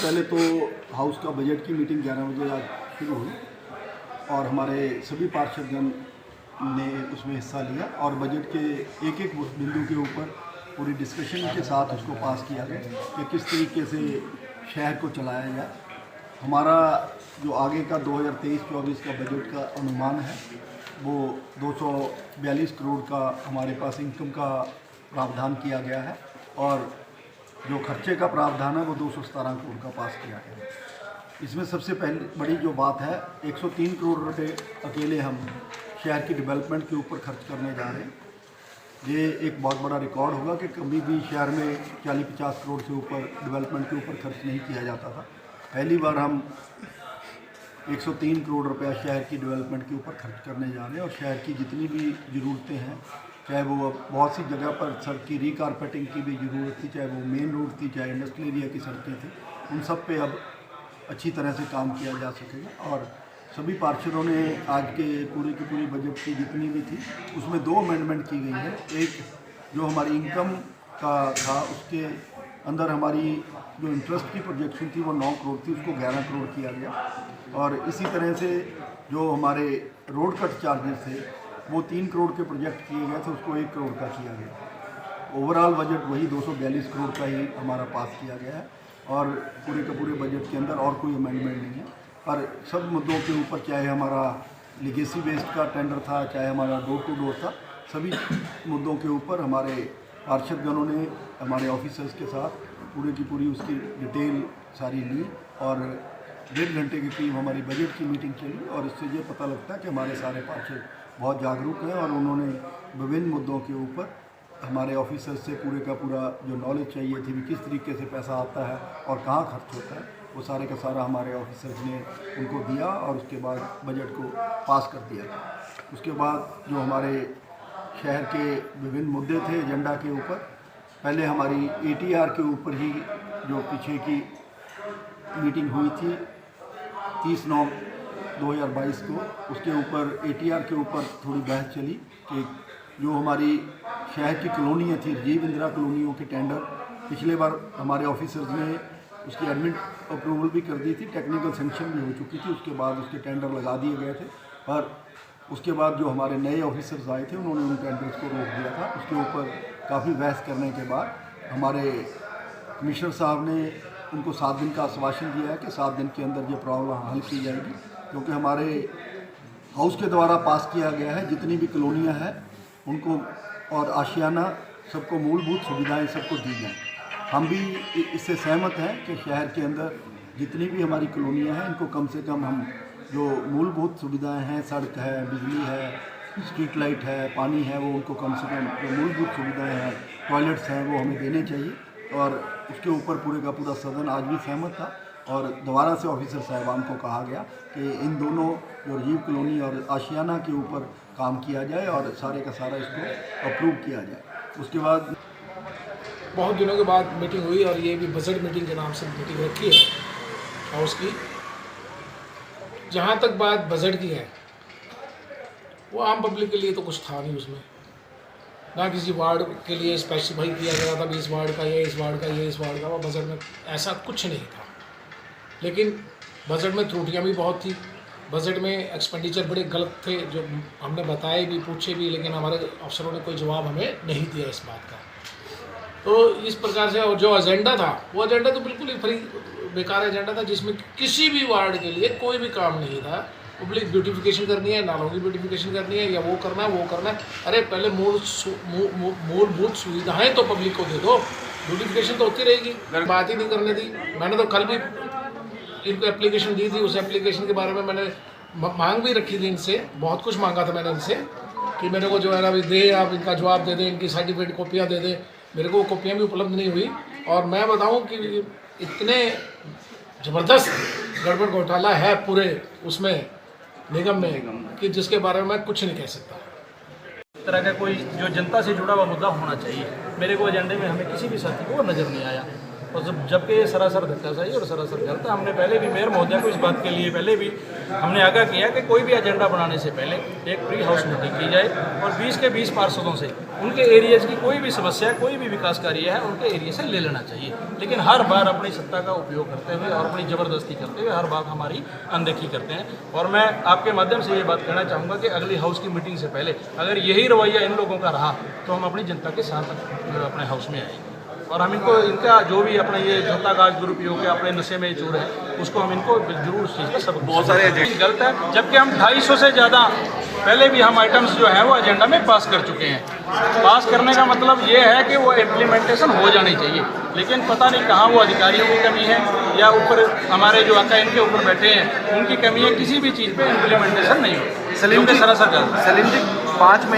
पहले तो हाउस का बजट की मीटिंग 11 बजे आज शुरू हुई और हमारे सभी पार्षदगण ने उसमें हिस्सा लिया और बजट के एक एक बिंदु के ऊपर पूरी डिस्कशन के साथ उसको पास किया गया कि किस तरीके से शहर को चलाया जाए। हमारा जो आगे का 2023-24 का बजट का अनुमान है वो 242 करोड़ का हमारे पास इनकम का प्रावधान किया गया है और जो खर्चे का प्रावधान है वो 217 करोड़ का पास किया गया है। इसमें सबसे पहली बड़ी जो बात है 103 करोड़ रुपए अकेले हम शहर की डेवलपमेंट के ऊपर खर्च करने जा रहे हैं। ये एक बहुत बड़ा रिकॉर्ड होगा कि कभी भी शहर में 40-50 करोड़ से ऊपर डेवलपमेंट के ऊपर खर्च नहीं किया जाता था। पहली बार हम 103 करोड़ रुपया शहर की डेवलपमेंट के ऊपर खर्च करने जा रहे हैं और शहर की जितनी भी ज़रूरतें हैं, चाहे वो बहुत सी जगह पर सड़क की रीकारपेटिंग की भी ज़रूरत थी, चाहे वो मेन रोड थी, चाहे इंडस्ट्रियल एरिया की सड़कें थी, उन सब पे अब अच्छी तरह से काम किया जा सकेगा। और सभी पार्षदों ने आज के पूरी की पूरी बजट की जितनी भी थी उसमें 2 अमेंडमेंट की गई है। एक जो हमारी इनकम का था उसके अंदर हमारी जो इंटरेस्ट की प्रोजेक्शन थी वो 9 करोड़ थी, उसको 11 करोड़ किया गया। और इसी तरह से जो हमारे रोड कट चार्जेस थे वो 3 करोड़ के प्रोजेक्ट किए गए थे, उसको 1 करोड़ का किया गया। ओवरऑल बजट वही 242 करोड़ का ही हमारा पास किया गया है और पूरे के पूरे बजट के अंदर और कोई अमेंडमेंट नहीं है। पर सब मुद्दों के ऊपर, चाहे हमारा लीगेसी बेस्ड का टेंडर था, चाहे हमारा डोर टू डोर था, सभी मुद्दों के ऊपर हमारे पार्षदगणों ने हमारे ऑफिसर्स के साथ पूरे की पूरी उसकी डिटेल सारी ली और 1.5 घंटे के करीब हमारी बजट की मीटिंग चली। और इससे ये पता लगता है कि हमारे सारे पार्षद बहुत जागरूक हैं और उन्होंने विभिन्न मुद्दों के ऊपर हमारे ऑफिसर्स से पूरे का पूरा जो नॉलेज चाहिए थी भी किस तरीके से पैसा आता है और कहाँ खर्च होता है, वो सारे का सारा हमारे ऑफिसर्स ने उनको दिया और उसके बाद बजट को पास कर दिया। उसके बाद जो हमारे शहर के विभिन्न मुद्दे थे एजेंडा के ऊपर, पहले हमारी ATR के ऊपर ही जो पीछे की मीटिंग हुई थी 30/9/2022 को, उसके ऊपर ATR के ऊपर थोड़ी बहस चली कि जो हमारी शहर की कॉलोनियाँ थी, राजीव इंदिरा कॉलोनियों के टेंडर पिछले बार हमारे ऑफिसर्स ने उसकी एडमिट अप्रूवल भी कर दी थी, टेक्निकल सेंक्शन भी हो चुकी थी, उसके बाद उसके टेंडर लगा दिए गए थे। पर उसके बाद जो हमारे नए ऑफिसर्स आए थे उन्होंने उन टेंडर्स को रोक दिया था। उसके ऊपर काफ़ी बहस करने के बाद हमारे कमिश्नर साहब ने उनको 7 दिन का आश्वासन दिया है कि 7 दिन के अंदर ये प्रॉब्लम हल की जाएगी, क्योंकि हमारे हाउस के द्वारा पास किया गया है जितनी भी कॉलोनियाँ हैं उनको और आशियाना सबको मूलभूत सुविधाएं सबको दी जाएँ। हम भी इससे सहमत हैं कि शहर के अंदर जितनी भी हमारी कॉलोनियाँ हैं इनको कम से कम हम जो मूलभूत सुविधाएं हैं, सड़क है, बिजली है, स्ट्रीट लाइट है, पानी है, वो उनको कम से कम जो मूलभूत सुविधाएं हैं, टॉयलेट्स हैं, वो हमें देने चाहिए। और उसके ऊपर पूरे का पूरा सदन आज भी सहमत था और दोबारा से ऑफिसर साहिबान को कहा गया कि इन दोनों जो राजीव कॉलोनी और आशियाना के ऊपर काम किया जाए और सारे का सारा इसको अप्रूव किया जाए। उसके बाद बहुत दिनों के बाद मीटिंग हुई और ये भी बजट मीटिंग के नाम से मीटिंग रखी है हाउस की। जहाँ तक बात बजट की है वो आम पब्लिक के लिए तो कुछ था नहीं, उसमें ना किसी वार्ड के लिए स्पेसिफाई किया गया था भी इस वार्ड का ये, इस वार्ड का ये, इस वार्ड का वो। बजट में ऐसा कुछ नहीं था, लेकिन बजट में त्रुटियाँ भी बहुत थी। बजट में एक्सपेंडिचर बड़े गलत थे जो हमने बताए भी, पूछे भी, लेकिन हमारे अफसरों ने कोई जवाब हमें नहीं दिया इस बात का। तो इस प्रकार से और जो एजेंडा था वो एजेंडा तो बिल्कुल ही फ्री बेकार एजेंडा था, जिसमें किसी भी वार्ड के लिए कोई भी काम नहीं था। पब्लिक ब्यूटिफिकेशन करनी है, नालों की ब्यूटिफिकेशन करनी है, या वो करना है वो करना है। अरे पहले मूलभूत सुविधाएं तो पब्लिक को दे दो, ब्यूटिफिकेशन तो होती रहेगी। बात ही नहीं करने दी। मैंने तो कल भी इनको एप्लीकेशन दी थी, उस एप्लीकेशन के बारे में मैंने मांग भी रखी थी इनसे, बहुत कुछ मांगा था मैंने इनसे कि मेरे को जो है ना अभी दे, आप इनका जवाब दे दें, इनकी सर्टिफिकेट कॉपियाँ दे दें। मेरे को वो कॉपियाँ भी उपलब्ध नहीं हुई। और मैं बताऊं कि इतने ज़बरदस्त गड़बड़ घोटाला है पूरे उसमें निगम में कि जिसके बारे में मैं कुछ नहीं कह सकता। इस तरह का कोई जो जनता से जुड़ा हुआ मुद्दा होना चाहिए, मेरे को एजेंडे में हमें किसी भी साथी को नज़र नहीं आया। और जबकि ये सरासर धक्काशाही और सरासर गलत है। हमने पहले भी मेयर महोदय को इस बात के लिए पहले भी हमने आगाह किया कि कोई भी एजेंडा बनाने से पहले एक प्री हाउस मीटिंग की जाए और 20 के 20 पार्षदों से उनके एरियाज़ की कोई भी समस्या, कोई भी विकास कार्य है उनके एरिया से ले लेना चाहिए। लेकिन हर बार अपनी सत्ता का उपयोग करते हुए और अपनी ज़बरदस्ती करते हुए हर बात हमारी अनदेखी करते हैं। और मैं आपके माध्यम से ये बात कहना चाहूँगा कि अगली हाउस की मीटिंग से पहले अगर यही रवैया इन लोगों का रहा तो हम अपनी जनता के साथ अपने हाउस में आएंगे और हम इनको इनका जो भी अपना ये झोतागाज दुरुपयोग है, अपने नशे में चूर है, उसको हम इनको जरूर उस चीज़ का सबक। बहुत सारे गलत है, जबकि हम 250 से ज़्यादा पहले भी हम आइटम्स जो हैं वो एजेंडा में पास कर चुके हैं। पास करने का मतलब ये है कि वो इम्प्लीमेंटेशन हो जानी चाहिए, लेकिन पता नहीं कहाँ वो अधिकारियों की कमी है या ऊपर हमारे जो आका इनके ऊपर बैठे हैं उनकी कमी है, किसी भी चीज़ पे इम्प्लीमेंटेशन नहीं हो। सलीम जी, 5 महीने